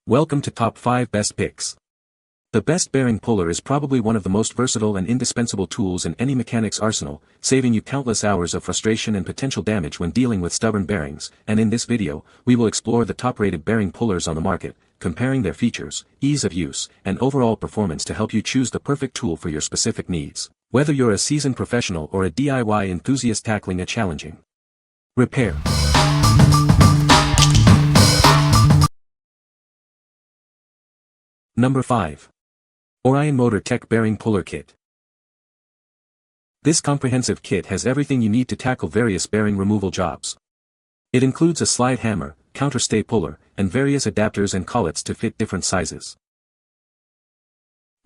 Welcome to Top 5 Best Picks. The best bearing puller is probably one of the most versatile and indispensable tools in any mechanic's arsenal, saving you countless hours of frustration and potential damage when dealing with stubborn bearings, and in this video, we will explore the top-rated bearing pullers on the market, comparing their features, ease of use, and overall performance to help you choose the perfect tool for your specific needs, whether you're a seasoned professional or a DIY enthusiast tackling a challenging repair. Number 5. Orion DURATECH Bearing Puller Kit. This comprehensive kit has everything you need to tackle various bearing removal jobs. It includes a slide hammer, counterstay puller, and various adapters and collets to fit different sizes.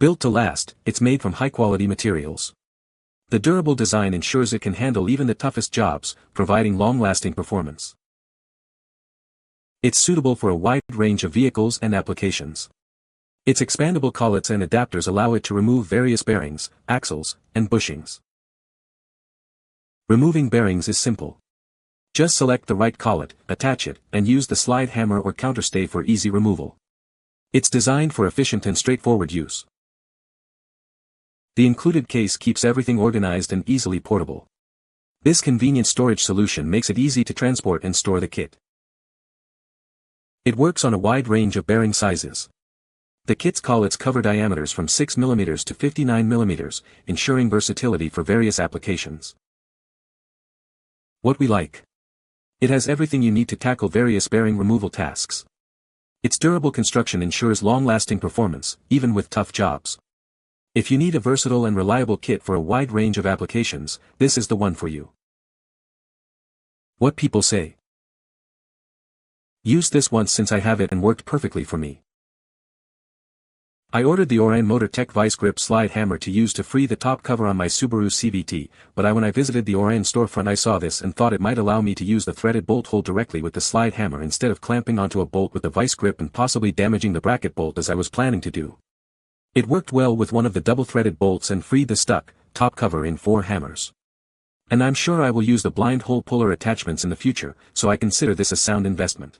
Built to last, it's made from high-quality materials. The durable design ensures it can handle even the toughest jobs, providing long-lasting performance. It's suitable for a wide range of vehicles and applications. Its expandable collets and adapters allow it to remove various bearings, axles, and bushings. Removing bearings is simple. Just select the right collet, attach it, and use the slide hammer or counterstay for easy removal. It's designed for efficient and straightforward use. The included case keeps everything organized and easily portable. This convenient storage solution makes it easy to transport and store the kit. It works on a wide range of bearing sizes. The kit's collets cover diameters from 6 mm to 59 mm, ensuring versatility for various applications. What we like. It has everything you need to tackle various bearing removal tasks. Its durable construction ensures long-lasting performance, even with tough jobs. If you need a versatile and reliable kit for a wide range of applications, this is the one for you. What people say. Used this once since I have it and worked perfectly for me. I ordered the Orion DURATECH Vice Grip Slide Hammer to use to free the top cover on my Subaru CVT, but when I visited the Orion storefront I saw this and thought it might allow me to use the threaded bolt hole directly with the slide hammer instead of clamping onto a bolt with the vice grip and possibly damaging the bracket bolt as I was planning to do. It worked well with one of the double-threaded bolts and freed the stuck, top cover in 4 hammers. And I'm sure I will use the blind hole puller attachments in the future, so I consider this a sound investment.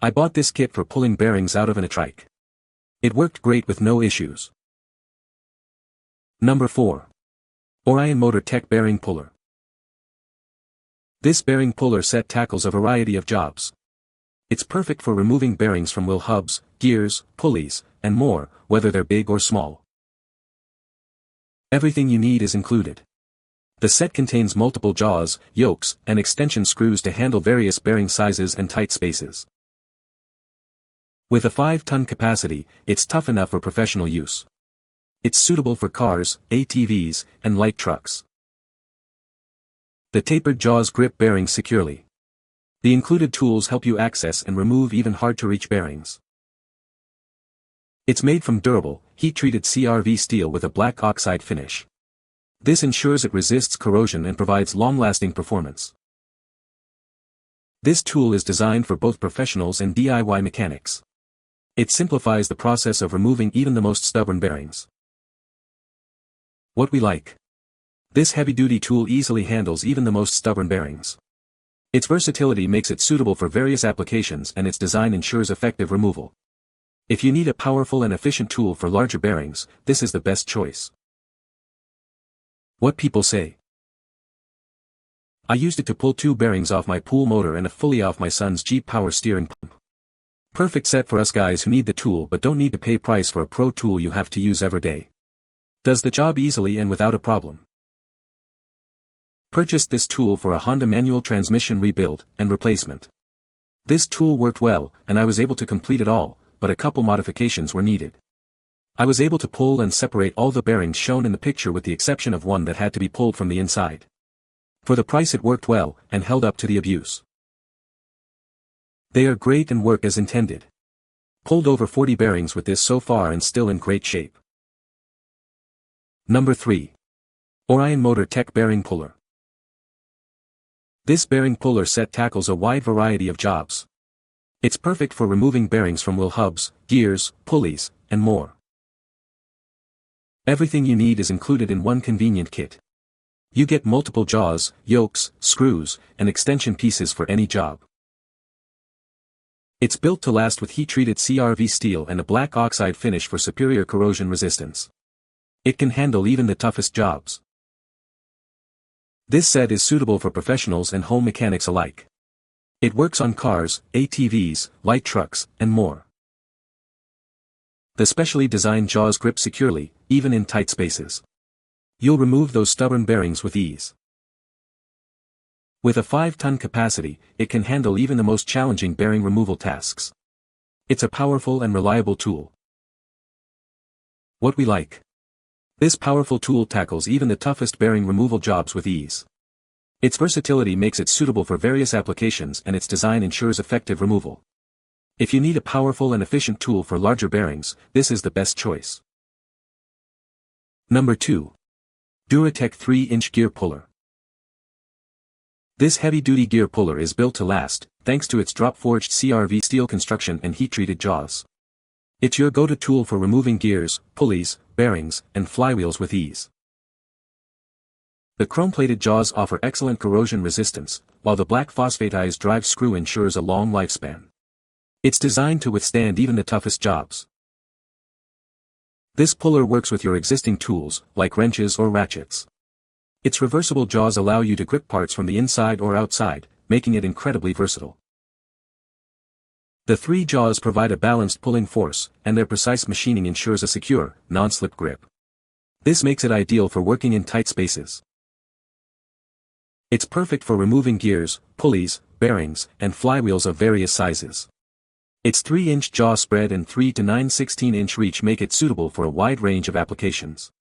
I bought this kit for pulling bearings out of a trike. It worked great with no issues. Number 4. Orion DURATECH Bearing Puller. This bearing puller set tackles a variety of jobs. It's perfect for removing bearings from wheel hubs, gears, pulleys, and more, whether they're big or small. Everything you need is included. The set contains multiple jaws, yokes, and extension screws to handle various bearing sizes and tight spaces. With a 5-ton capacity, it's tough enough for professional use. It's suitable for cars, ATVs, and light trucks. The tapered jaws grip bearings securely. The included tools help you access and remove even hard-to-reach bearings. It's made from durable, heat-treated CRV steel with a black oxide finish. This ensures it resists corrosion and provides long-lasting performance. This tool is designed for both professionals and DIY mechanics. It simplifies the process of removing even the most stubborn bearings. What we like. This heavy-duty tool easily handles even the most stubborn bearings. Its versatility makes it suitable for various applications and its design ensures effective removal. If you need a powerful and efficient tool for larger bearings, this is the best choice. What people say. I used it to pull 2 bearings off my pool motor and a pulley off my son's Jeep power steering pump. Perfect set for us guys who need the tool but don't need to pay price for a pro tool you have to use every day. Does the job easily and without a problem. Purchased this tool for a Honda manual transmission rebuild and replacement. This tool worked well, and I was able to complete it all, but a couple modifications were needed. I was able to pull and separate all the bearings shown in the picture with the exception of one that had to be pulled from the inside. For the price it worked well, and held up to the abuse. They are great and work as intended. Pulled over 40 bearings with this so far and still in great shape. Number 3. Orion DURATECH Bearing Puller. This bearing puller set tackles a wide variety of jobs. It's perfect for removing bearings from wheel hubs, gears, pulleys, and more. Everything you need is included in one convenient kit. You get multiple jaws, yokes, screws, and extension pieces for any job. It's built to last with heat-treated CRV steel and a black oxide finish for superior corrosion resistance. It can handle even the toughest jobs. This set is suitable for professionals and home mechanics alike. It works on cars, ATVs, light trucks, and more. The specially designed jaws grip securely, even in tight spaces. You'll remove those stubborn bearings with ease. With a 5-ton capacity, it can handle even the most challenging bearing removal tasks. It's a powerful and reliable tool. What we like. This powerful tool tackles even the toughest bearing removal jobs with ease. Its versatility makes it suitable for various applications and its design ensures effective removal. If you need a powerful and efficient tool for larger bearings, this is the best choice. Number 2. DURATECH 3-inch gear puller. This heavy-duty gear puller is built to last, thanks to its drop-forged CRV steel construction and heat-treated jaws. It's your go-to tool for removing gears, pulleys, bearings, and flywheels with ease. The chrome-plated jaws offer excellent corrosion resistance, while the black phosphatized drive screw ensures a long lifespan. It's designed to withstand even the toughest jobs. This puller works with your existing tools, like wrenches or ratchets. Its reversible jaws allow you to grip parts from the inside or outside, making it incredibly versatile. The 3 jaws provide a balanced pulling force, and their precise machining ensures a secure, non-slip grip. This makes it ideal for working in tight spaces. It's perfect for removing gears, pulleys, bearings, and flywheels of various sizes. Its 3-inch jaw spread and 3 to 9 16-inch reach make it suitable for a wide range of applications.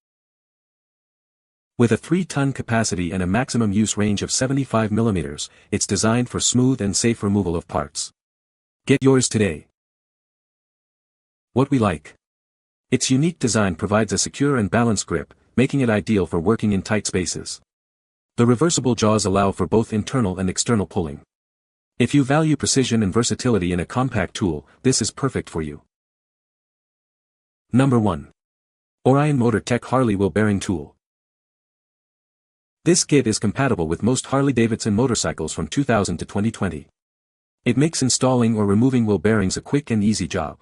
With a 3-ton capacity and a maximum use range of 75 mm, it's designed for smooth and safe removal of parts. Get yours today. What we like. Its unique design provides a secure and balanced grip, making it ideal for working in tight spaces. The reversible jaws allow for both internal and external pulling. If you value precision and versatility in a compact tool, this is perfect for you. Number 1. Orion MotorTech Harley Wheel Bearing Tool. This kit is compatible with most Harley-Davidson motorcycles from 2000 to 2020. It makes installing or removing wheel bearings a quick and easy job.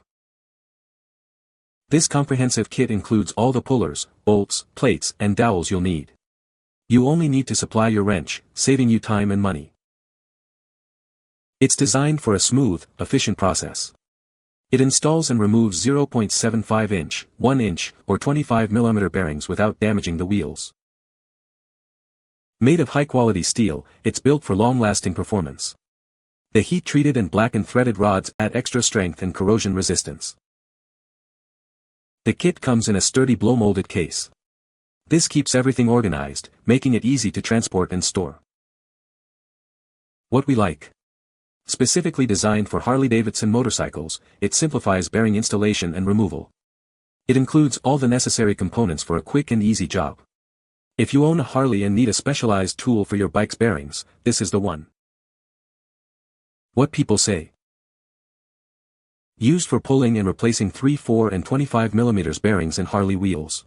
This comprehensive kit includes all the pullers, bolts, plates, and dowels you'll need. You only need to supply your wrench, saving you time and money. It's designed for a smooth, efficient process. It installs and removes 0.75-inch, 1-inch, or 25mm bearings without damaging the wheels. Made of high-quality steel, it's built for long-lasting performance. The heat-treated and blackened threaded rods add extra strength and corrosion resistance. The kit comes in a sturdy blow-molded case. This keeps everything organized, making it easy to transport and store. What we like. Specifically designed for Harley-Davidson motorcycles, it simplifies bearing installation and removal. It includes all the necessary components for a quick and easy job. If you own a Harley and need a specialized tool for your bike's bearings, this is the one. What people say. Used for pulling and replacing 3, 4 and 25mm bearings in Harley wheels.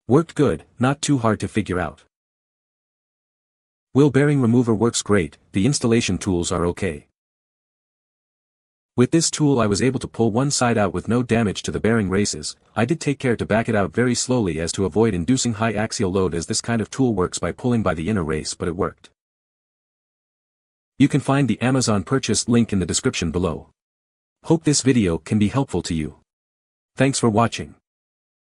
Worked good, not too hard to figure out. Wheel bearing remover works great, the installation tools are okay. With this tool I was able to pull one side out with no damage to the bearing races. I did take care to back it out very slowly as to avoid inducing high axial load, as this kind of tool works by pulling by the inner race, but it worked. You can find the Amazon purchase link in the description below. Hope this video can be helpful to you. Thanks for watching.